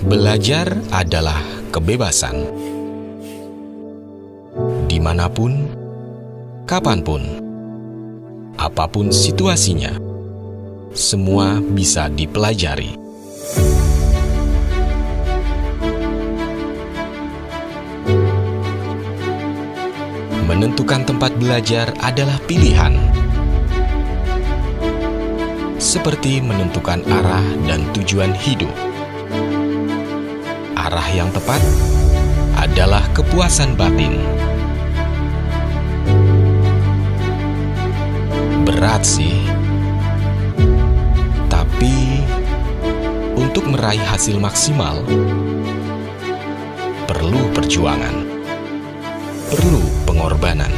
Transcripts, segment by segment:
Belajar adalah kebebasan. Dimanapun, kapanpun, apapun situasinya, semua bisa dipelajari. Menentukan tempat belajar adalah pilihan. Seperti menentukan arah dan tujuan hidup. Arah yang tepat adalah kepuasan batin. Berat sih, tapi untuk meraih hasil maksimal, perlu perjuangan, perlu pengorbanan.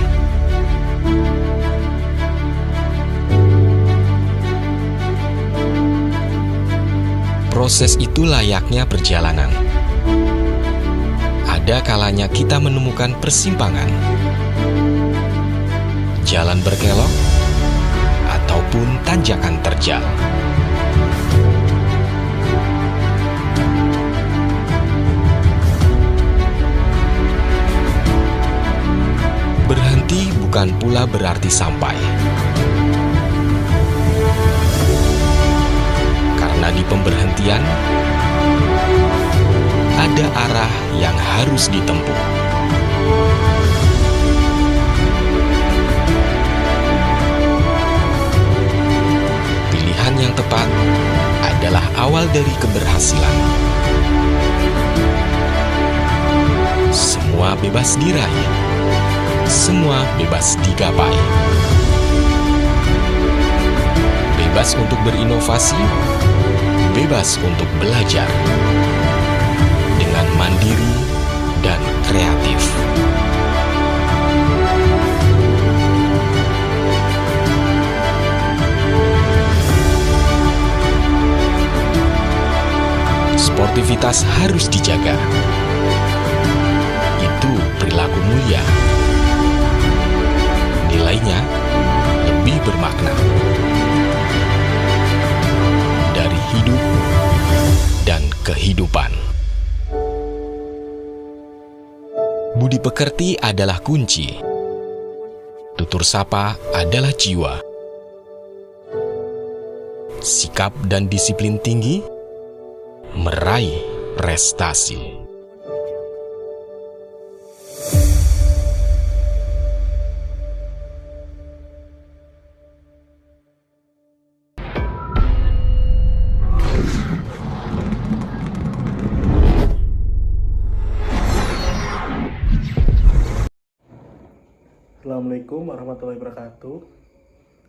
Proses itu layaknya perjalanan. Ada kalanya kita menemukan persimpangan, jalan berkelok, ataupun tanjakan terjal. Berhenti bukan pula berarti sampai. Karena di pemberhentian, ada arah yang harus ditempuh. Pilihan yang tepat adalah awal dari keberhasilan. Semua bebas diraih, semua bebas digapai. Bebas untuk berinovasi, bebas untuk belajar. Dengan mandiri dan kreatif. Sportivitas harus dijaga. Itu perilaku mulia. Nilainya lebih bermakna. Dari hidup dan kehidupan. Budi pekerti adalah kunci. Tutur sapa adalah jiwa. Sikap dan disiplin tinggi meraih prestasi. Assalamualaikum warahmatullahi wabarakatuh.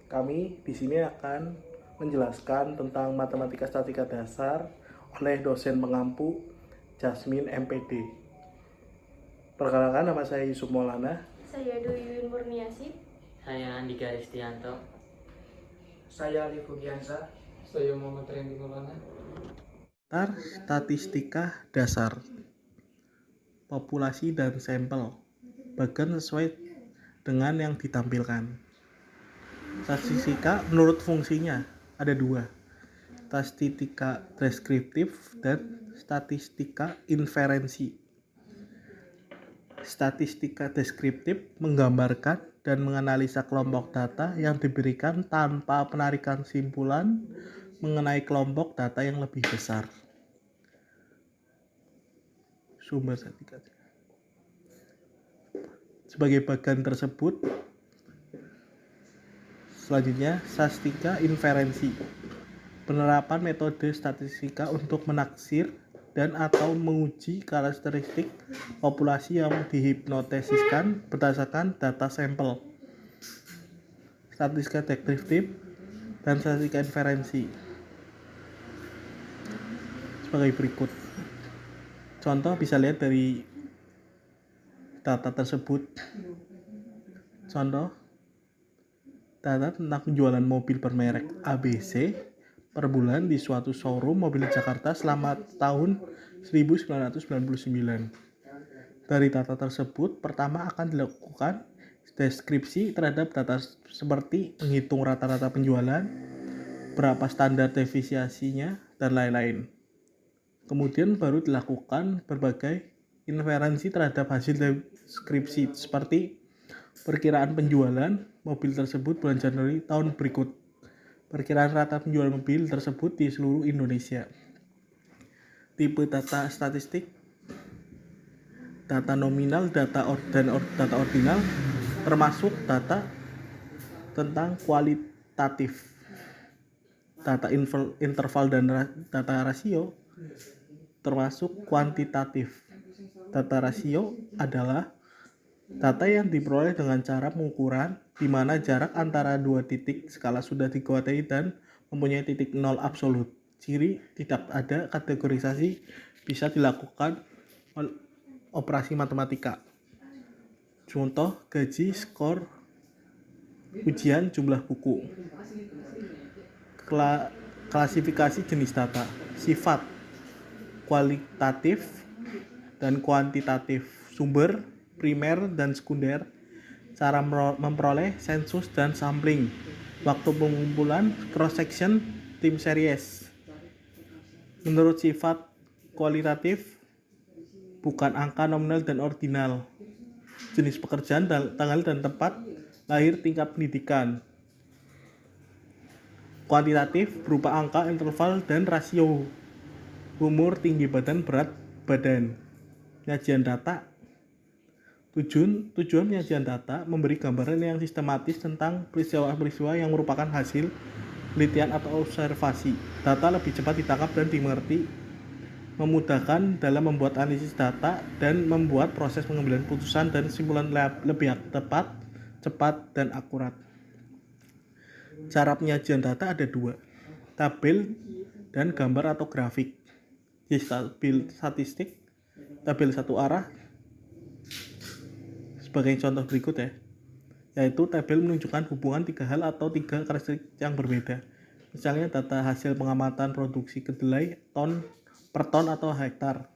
Kami di sini akan menjelaskan tentang matematika statika dasar oleh dosen pengampu Jasmine MPD. Perkenalkan, nama saya Yusuf Maulana. Saya Dwi Yuyun Murniasih. Saya Andika Ristianto. Saya Ali Fugiansa. Saya Muhammad Randy Maulana. Statistika dasar, populasi dan sampel, bagian sesuai dengan yang ditampilkan. Statistika menurut fungsinya ada dua, statistika deskriptif dan statistika inferensi. Statistika deskriptif menggambarkan dan menganalisa kelompok data yang diberikan tanpa penarikan simpulan mengenai kelompok data yang lebih besar. Sumber statistika. Sebagai bagian tersebut, selanjutnya statistika inferensi, penerapan metode statistika untuk menaksir dan atau menguji karakteristik populasi yang dihipnotesiskan berdasarkan data sampel. Statistika deskriptif dan statistika inferensi sebagai berikut. Contoh bisa lihat dari data tersebut. Contoh, data tentang penjualan mobil bermerek ABC per bulan di suatu showroom mobil di Jakarta selama tahun 1999. Dari data tersebut, pertama akan dilakukan deskripsi terhadap data seperti menghitung rata-rata penjualan, berapa standar defisiasinya, dan lain-lain. Kemudian baru dilakukan berbagai inferensi terhadap hasil deskripsi seperti perkiraan penjualan mobil tersebut bulan Januari tahun berikut, perkiraan rata penjualan mobil tersebut di seluruh Indonesia. Tipe data statistik, data nominal, data ordinal, termasuk data tentang kualitatif, data interval dan data rasio, termasuk kuantitatif. Data rasio adalah data yang diperoleh dengan cara pengukuran di mana jarak antara dua titik skala sudah dikuasai dan mempunyai titik nol absolut. Ciri tidak ada kategorisasi, bisa dilakukan operasi matematika. Contoh gaji, skor, ujian, jumlah buku. Klasifikasi jenis data, sifat, kualitatif dan kuantitatif, sumber, primer dan sekunder, cara memperoleh, sensus dan sampling, waktu pengumpulan, cross section, tim series. Menurut sifat kualitatif, bukan angka nominal dan ordinal, jenis pekerjaan, tanggal dan tempat lahir, tingkat pendidikan. Kuantitatif berupa angka, interval, dan rasio, umur, tinggi badan, berat badan. Penyajian data, tujuan penyajian data memberi gambaran yang sistematis tentang peristiwa-peristiwa yang merupakan hasil penelitian atau observasi. Data lebih cepat ditangkap dan dimengerti, memudahkan dalam membuat analisis data dan membuat proses pengambilan putusan dan kesimpulan lebih tepat, cepat, dan akurat. Cara penyajian data ada dua, tabel dan gambar atau grafik. Di tabel statistik, tabel satu arah sebagai contoh berikut ya, yaitu tabel menunjukkan hubungan tiga hal atau tiga karakteristik yang berbeda. Misalnya data hasil pengamatan produksi kedelai per ton atau hektar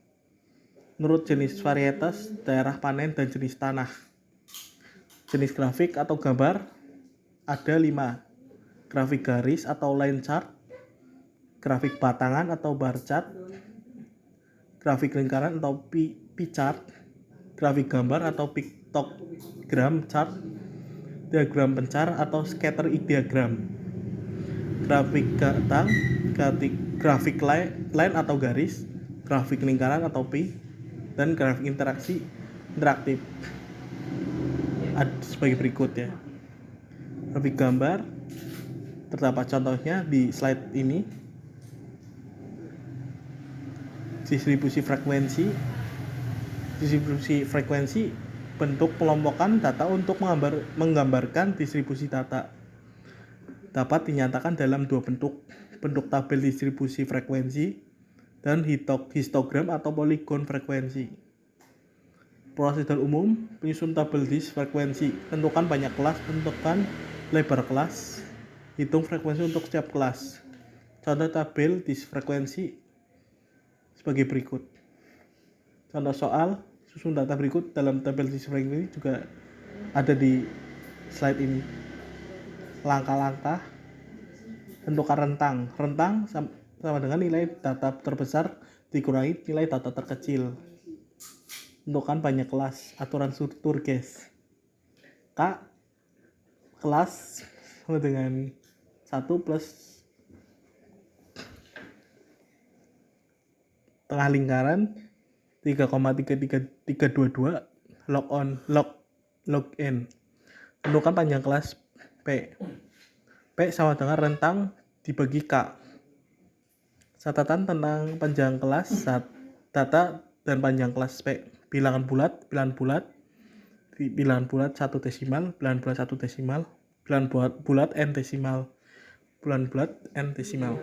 menurut jenis varietas, daerah panen, dan jenis tanah. Jenis grafik atau gambar ada 5, grafik garis atau line chart, grafik batangan atau bar chart, grafik lingkaran atau pie chart, grafik gambar atau pictogram chart, diagram pencar atau scatter diagram, grafik datang, grafik line atau garis, grafik lingkaran atau pie, dan grafik interaktif sebagai berikut ya. Grafik gambar terdapat contohnya di slide ini. Distribusi frekuensi bentuk pelompokan data untuk menggambarkan distribusi data. Dapat dinyatakan dalam dua bentuk tabel distribusi frekuensi dan histogram atau poligon frekuensi. Prosedur umum, penyusun tabel frekuensi, tentukan banyak kelas, tentukan lebar kelas, hitung frekuensi untuk setiap kelas. Contoh tabel frekuensi sebagai berikut. Contoh soal, susun data berikut dalam tabel frekuensi juga ada di slide ini. Langkah-langkah, tentukan rentang sama dengan nilai data terbesar dikurangi nilai data terkecil. Tentukan banyak kelas, aturan struktur guys. K, kelas sama dengan 1 plus tengah lingkaran 3,33322 log n. Tentukan panjang kelas P. P sama dengan rentang dibagi K. Catatan tentang panjang kelas data dan panjang kelas P. Bilangan bulat 1 desimal, bilangan bulat 1 desimal, bilangan bulat n desimal, bilangan bulat n desimal.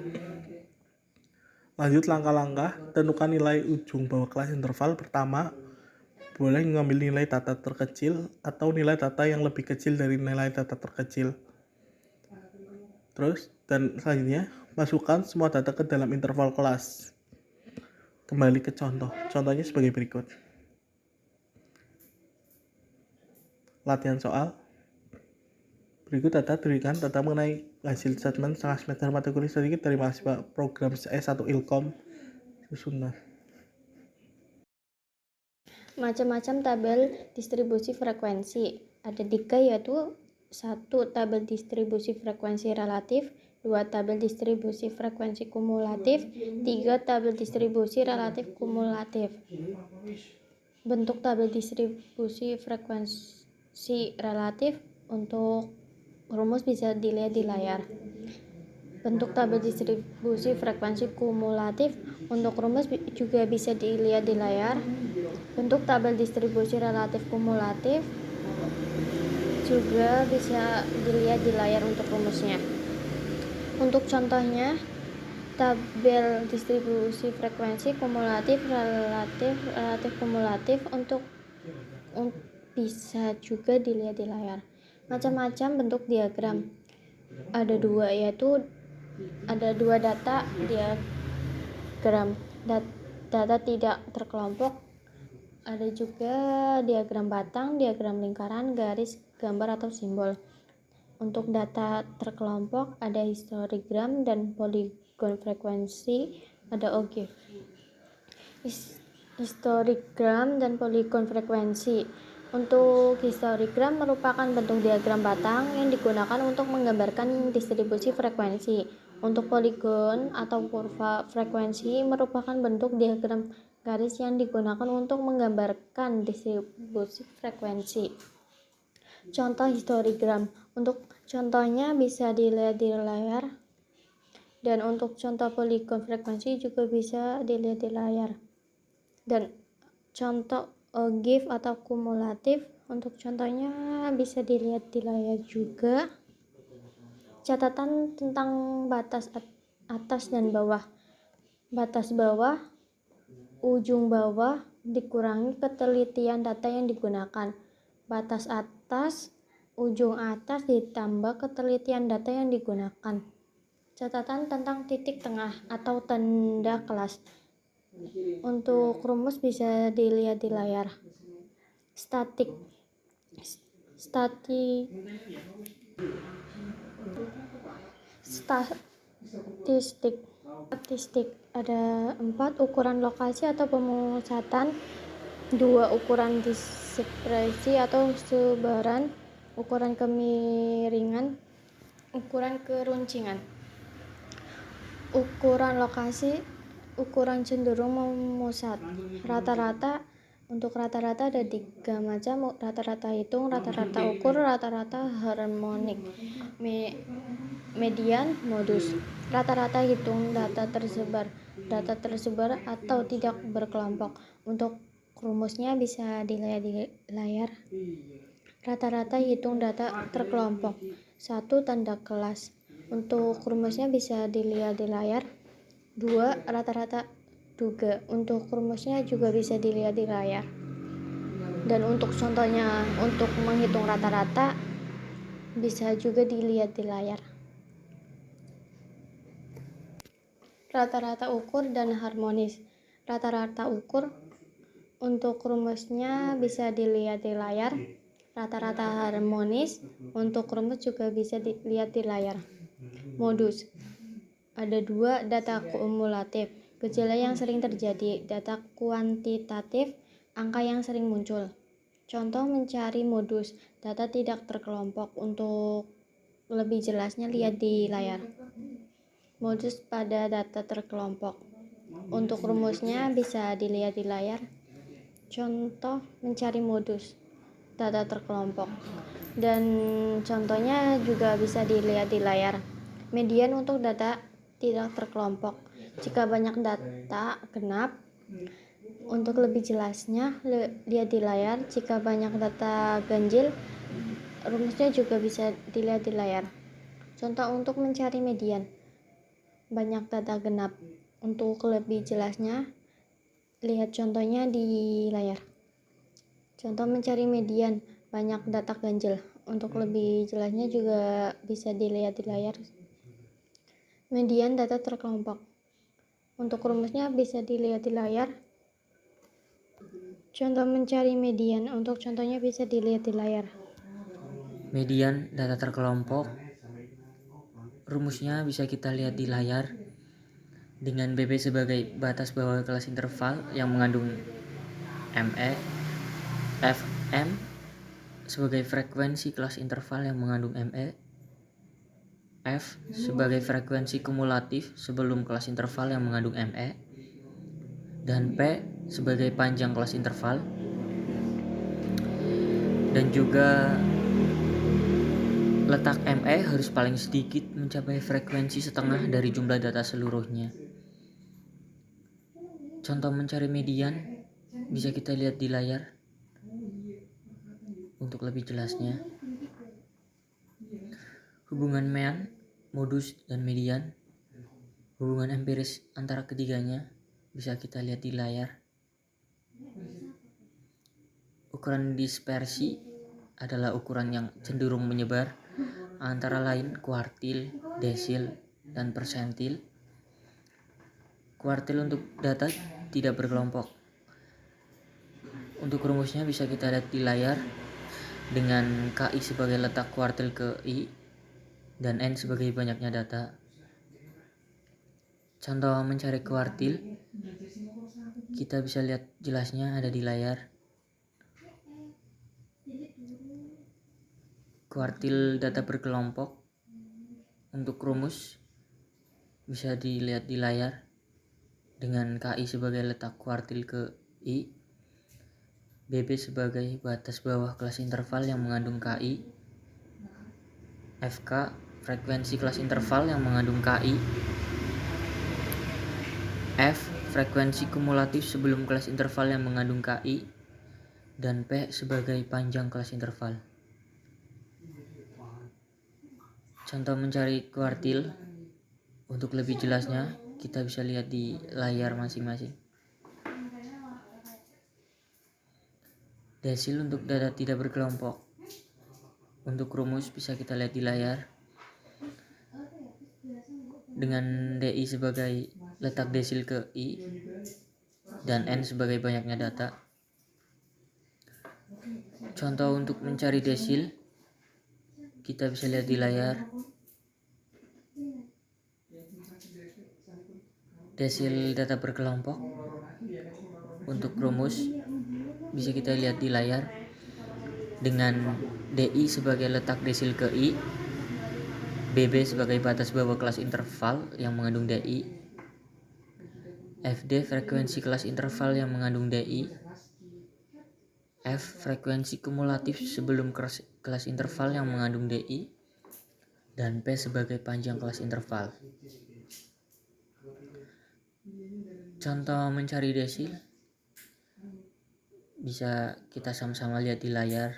Lanjut langkah-langkah, tentukan nilai ujung bawah kelas interval. Pertama, boleh mengambil nilai data terkecil atau nilai data yang lebih kecil dari nilai data terkecil. Terus, dan selanjutnya, masukkan semua data ke dalam interval kelas. Kembali ke contohnya sebagai berikut. Latihan soal. Berikut data diberikan data mengenai hasil assessment setengah semester matematika sedikit dari mahasiswa program S1 Ilkom Sunnah. Macam-macam tabel distribusi frekuensi. Ada 3, yaitu 1. Tabel distribusi frekuensi relatif, 2. Tabel distribusi frekuensi kumulatif, 3. Tabel distribusi relatif kumulatif. Bentuk tabel distribusi frekuensi relatif untuk rumus bisa dilihat di layar. Bentuk tabel distribusi frekuensi kumulatif untuk rumus juga bisa dilihat di layar. Bentuk tabel distribusi relatif kumulatif juga bisa dilihat di layar untuk rumusnya. Untuk contohnya, tabel distribusi frekuensi kumulatif relatif kumulatif untuk bisa juga dilihat di layar. Macam-macam bentuk diagram. Ada 2, yaitu ada 2 data diagram. Data tidak terkelompok. Ada juga diagram batang, diagram lingkaran, garis, gambar atau simbol. Untuk data terkelompok ada histogram dan poligon frekuensi, ada OGIF. Histogram dan poligon frekuensi. Untuk histogram merupakan bentuk diagram batang yang digunakan untuk menggambarkan distribusi frekuensi. Untuk poligon atau kurva frekuensi merupakan bentuk diagram garis yang digunakan untuk menggambarkan distribusi frekuensi. Contoh histogram. Untuk contohnya bisa dilihat di layar. Dan untuk contoh poligon frekuensi juga bisa dilihat di layar. Dan contoh OGIF atau kumulatif, untuk contohnya bisa dilihat di layar juga. Catatan tentang batas atas dan bawah. Batas bawah, ujung bawah dikurangi ketelitian data yang digunakan. Batas atas, ujung atas ditambah ketelitian data yang digunakan. Catatan tentang titik tengah atau tanda kelas. Untuk rumus bisa dilihat di layar. Statistik ada 4 ukuran lokasi atau pemusatan, 2 ukuran dispersi atau sebaran, ukuran kemiringan, ukuran keruncingan. Ukuran lokasi, ukuran cenderung memusat. Rata-rata, untuk rata-rata ada 3 macam: rata-rata hitung, rata-rata ukur, rata-rata harmonik. Median, modus. Rata-rata hitung data tersebar atau tidak berkelompok. Untuk rumusnya bisa dilihat di layar. Rata-rata hitung data terkelompok. 1. Tanda kelas. Untuk rumusnya bisa dilihat di layar. 2. Rata-rata duga. Untuk rumusnya juga bisa dilihat di layar. Dan untuk contohnya, untuk menghitung rata-rata bisa juga dilihat di layar. Rata-rata ukur dan harmonis. Rata-rata ukur, untuk rumusnya bisa dilihat di layar. Rata-rata harmonis, untuk rumus juga bisa dilihat di layar. Modus. Ada 2 data kumulatif. Gejala yang sering terjadi. Data kuantitatif, angka yang sering muncul. Contoh mencari modus, data tidak terkelompok. Untuk lebih jelasnya lihat di layar. Modus pada data terkelompok. Untuk rumusnya bisa dilihat di layar. Contoh mencari modus, data terkelompok. Dan contohnya juga bisa dilihat di layar. Median untuk data tidak terkelompok. Jika banyak data genap, untuk lebih jelasnya lihat di layar. Jika banyak data ganjil, rumusnya juga bisa dilihat di layar. Contoh untuk mencari median, banyak data genap. Untuk lebih jelasnya lihat contohnya di layar. Contoh mencari median, banyak data ganjil. Untuk lebih jelasnya juga bisa dilihat di layar. Median data terkelompok. Untuk rumusnya bisa dilihat di layar. Contoh mencari median, untuk contohnya bisa dilihat di layar. Median data terkelompok, rumusnya bisa kita lihat di layar. dengan BB sebagai batas bawah kelas interval yang mengandung ME, FM sebagai frekuensi kelas interval yang mengandung ME, F sebagai frekuensi kumulatif sebelum kelas interval yang mengandung ME, dan P sebagai panjang kelas interval. Dan juga letak ME harus paling sedikit mencapai frekuensi setengah dari jumlah data seluruhnya. Contoh mencari median bisa kita lihat di layar untuk lebih jelasnya. Hubungan mean, modus, dan median, hubungan empiris antara ketiganya bisa kita lihat di layar. Ukuran dispersi adalah ukuran yang cenderung menyebar, antara lain kuartil, desil, dan persentil. Kuartil untuk data tidak berkelompok. Untuk rumusnya bisa kita lihat di layar dengan KI sebagai letak kuartil ke I dan N sebagai banyaknya data. Contoh mencari kuartil kita bisa lihat jelasnya ada di layar. Kuartil data berkelompok untuk rumus bisa dilihat di layar dengan KI sebagai letak kuartil ke I, BB sebagai batas bawah kelas interval yang mengandung KI, FK frekuensi kelas interval yang mengandung KI, F frekuensi kumulatif sebelum kelas interval yang mengandung KI, dan P sebagai panjang kelas interval. Contoh mencari kuartil untuk lebih jelasnya kita bisa lihat di layar masing-masing. Desil untuk data tidak berkelompok. Untuk rumus bisa kita lihat di layar dengan DI sebagai letak desil ke I dan N sebagai banyaknya data. Contoh untuk mencari desil kita bisa lihat di layar. Desil data berkelompok untuk rumus bisa kita lihat di layar dengan DI sebagai letak desil ke I, BB sebagai batas bawah kelas interval yang mengandung DI, FD frekuensi kelas interval yang mengandung DI, F frekuensi kumulatif sebelum kelas interval yang mengandung DI, dan P sebagai panjang kelas interval. Contoh mencari desil bisa kita sama-sama lihat di layar.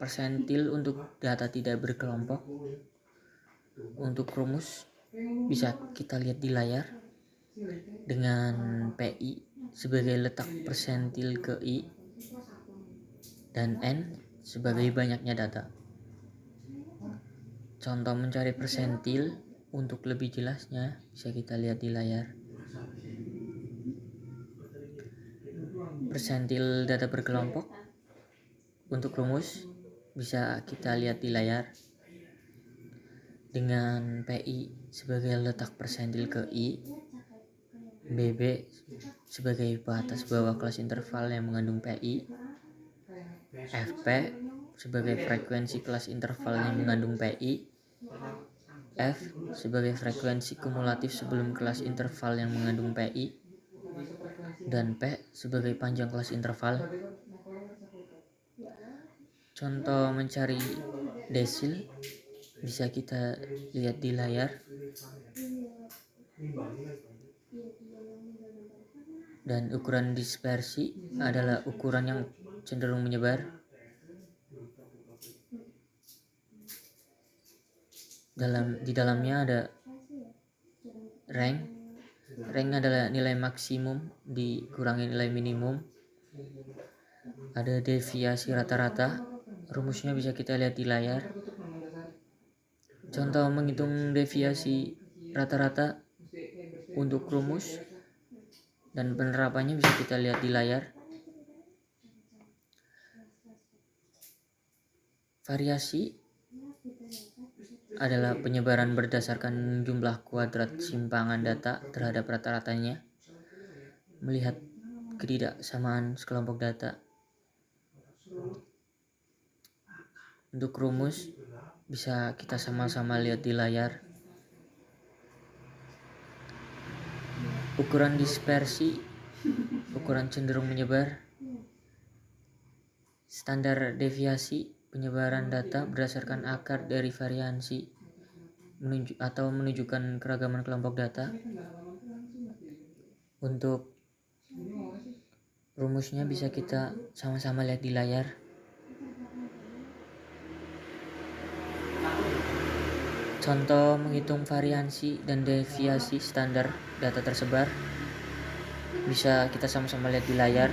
Persentil untuk data tidak berkelompok. Untuk rumus bisa kita lihat di layar dengan PI sebagai letak persentil ke I dan N sebagai banyaknya data. Contoh mencari persentil untuk lebih jelasnya bisa kita lihat di layar. Persentil data berkelompok untuk rumus bisa kita lihat di layar dengan PI sebagai letak persentil ke I, BB sebagai batas bawah kelas interval yang mengandung PI, FP sebagai frekuensi kelas interval yang mengandung PI, F sebagai frekuensi kumulatif sebelum kelas interval yang mengandung PI, dan P sebagai panjang kelas interval. Contoh mencari desil bisa kita lihat di layar dan ukuran dispersi adalah ukuran yang cenderung menyebar. Di dalamnya ada rank adalah nilai maksimum dikurangi nilai minimum. Ada deviasi rata-rata, rumusnya bisa kita lihat di layar. Contoh menghitung deviasi rata-rata untuk rumus dan penerapannya bisa kita lihat di layar. Variasi adalah penyebaran berdasarkan jumlah kuadrat simpangan data terhadap rata-ratanya. Melihat ketidaksamaan sekelompok data. Untuk rumus bisa kita sama-sama lihat di layar. Ukuran dispersi, ukuran cenderung menyebar, standar deviasi penyebaran data berdasarkan akar dari variansi atau menunjukkan keragaman kelompok data. Untuk rumusnya bisa kita sama-sama lihat di layar. Contoh menghitung variansi dan deviasi standar data tersebar bisa kita sama-sama lihat di layar.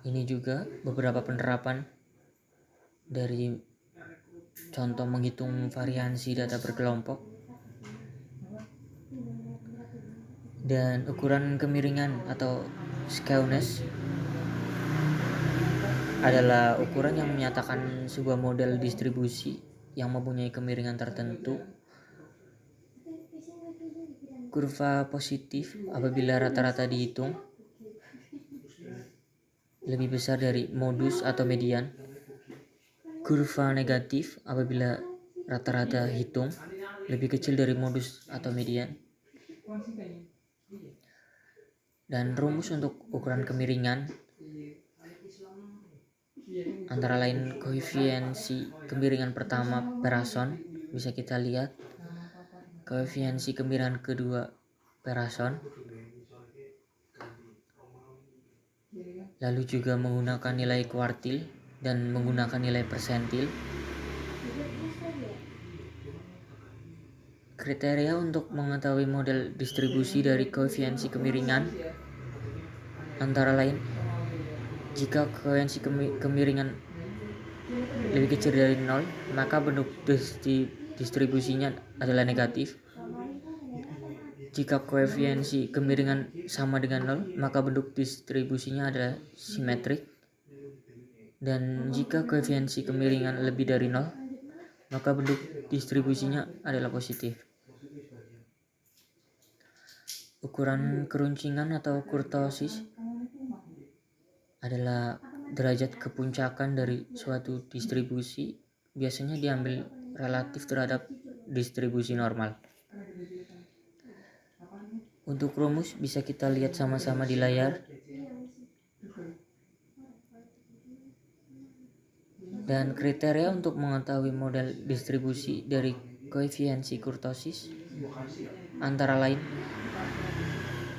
Ini juga beberapa penerapan dari contoh menghitung variansi data berkelompok. Dan ukuran kemiringan atau skewness adalah ukuran yang menyatakan sebuah model distribusi yang mempunyai kemiringan tertentu. Kurva positif apabila rata-rata dihitung lebih besar dari modus atau median. Kurva negatif apabila rata-rata hitung lebih kecil dari modus atau median. Dan rumus untuk ukuran kemiringan antara lain koefiensi kemiringan pertama Pearson bisa kita lihat, koefiensi kemiringan kedua Pearson, lalu juga menggunakan nilai kuartil dan menggunakan nilai persentil. Kriteria untuk mengetahui model distribusi dari koefiensi kemiringan antara lain jika koefiensi kemiringan lebih kecil dari 0, maka bentuk distribusinya adalah negatif. Jika koefiensi kemiringan sama dengan 0, maka bentuk distribusinya adalah simetrik. Dan jika koefiensi kemiringan lebih dari 0, maka bentuk distribusinya adalah positif. Ukuran keruncingan atau kurtosis adalah derajat kepuncakan dari suatu distribusi, biasanya diambil relatif terhadap distribusi normal. Untuk rumus bisa kita lihat sama-sama di layar. Dan kriteria untuk mengetahui model distribusi dari koefiensi kurtosis antara lain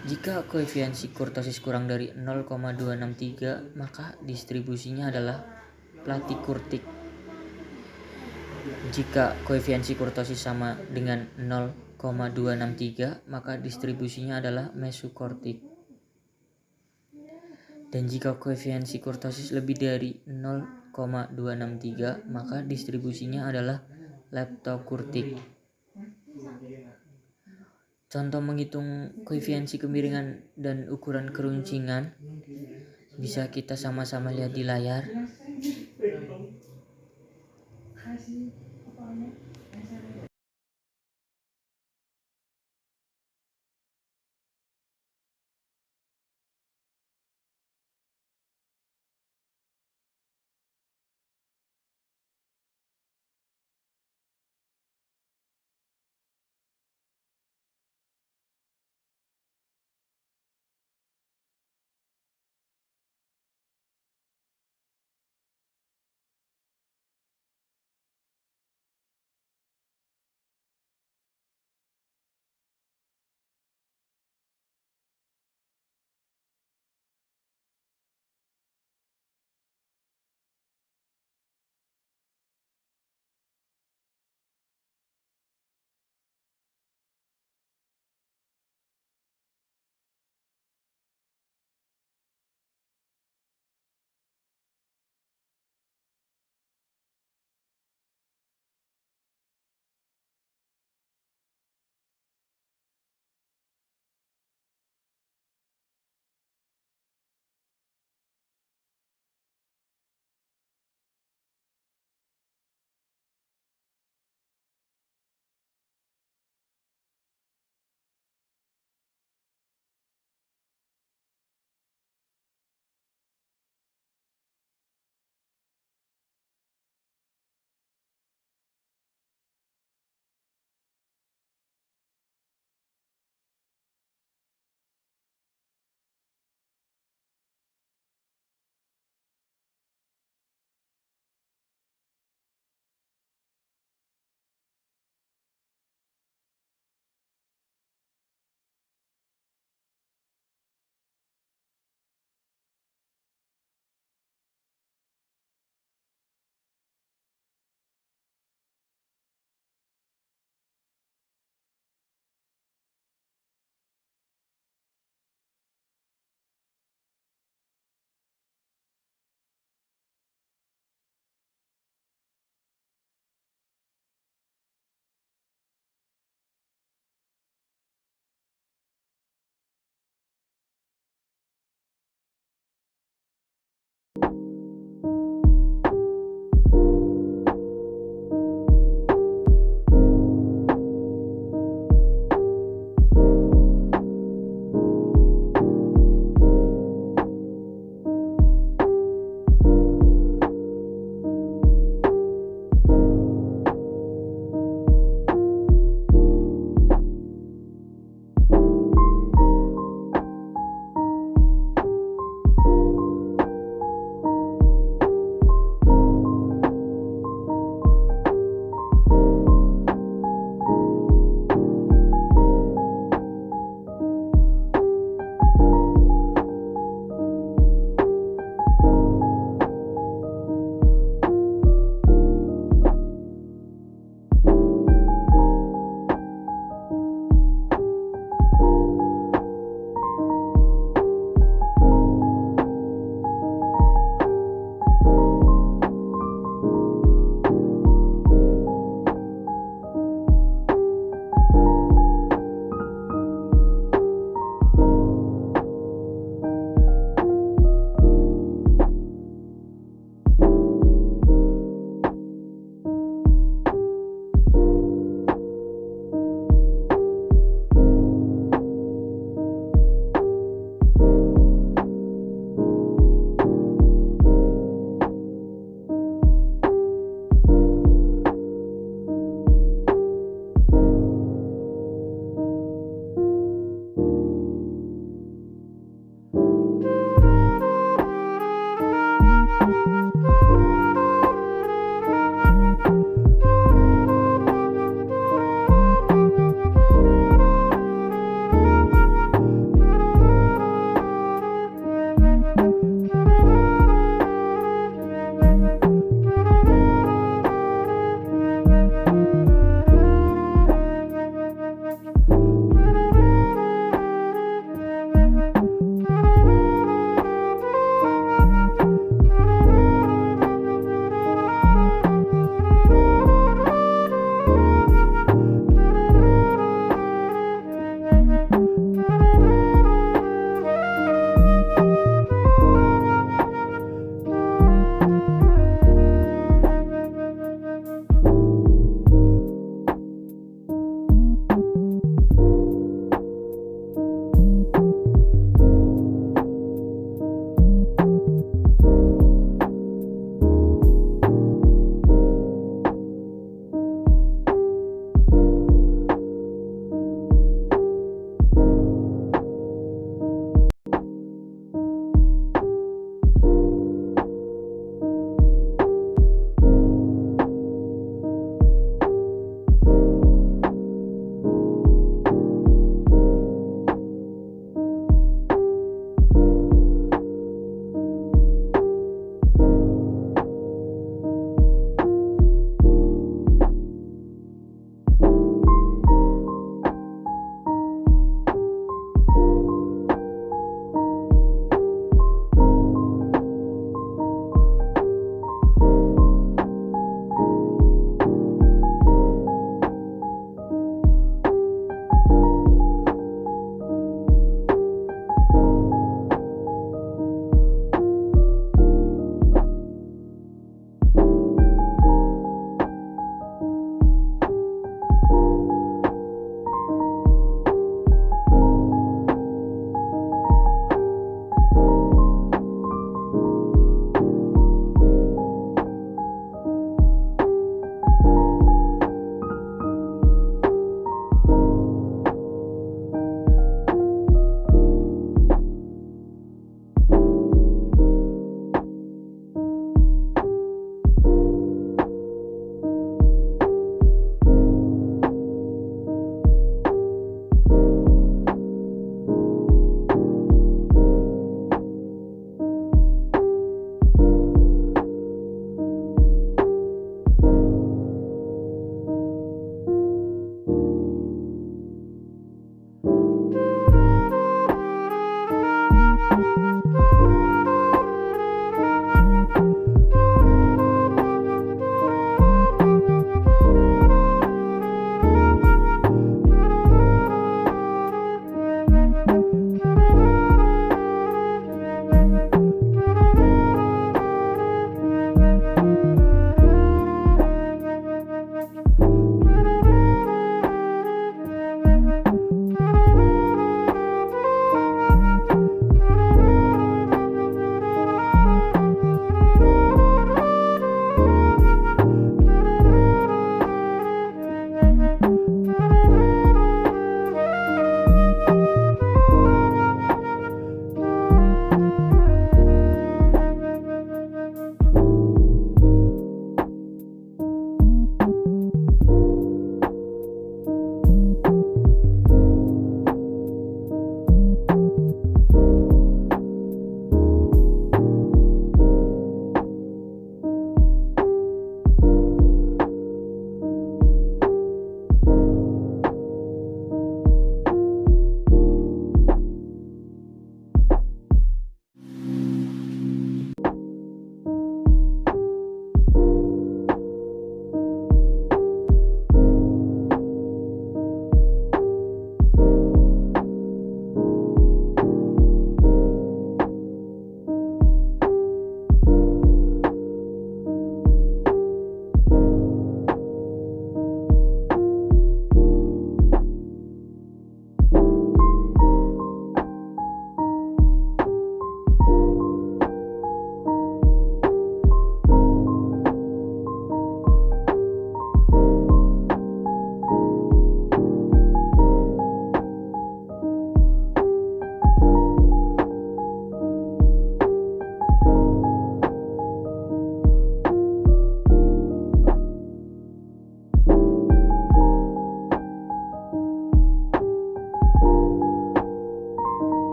jika koefiensi kurtosis kurang dari 0,263, maka distribusinya adalah platikurtik. Jika koefiensi kurtosis sama dengan 0,263, maka distribusinya adalah mesokortik. Dan jika koefiensi kurtosis lebih dari 0,263, maka distribusinya adalah leptokurtik. Contoh menghitung koefiensi kemiringan dan ukuran keruncingan bisa kita sama-sama lihat di layar.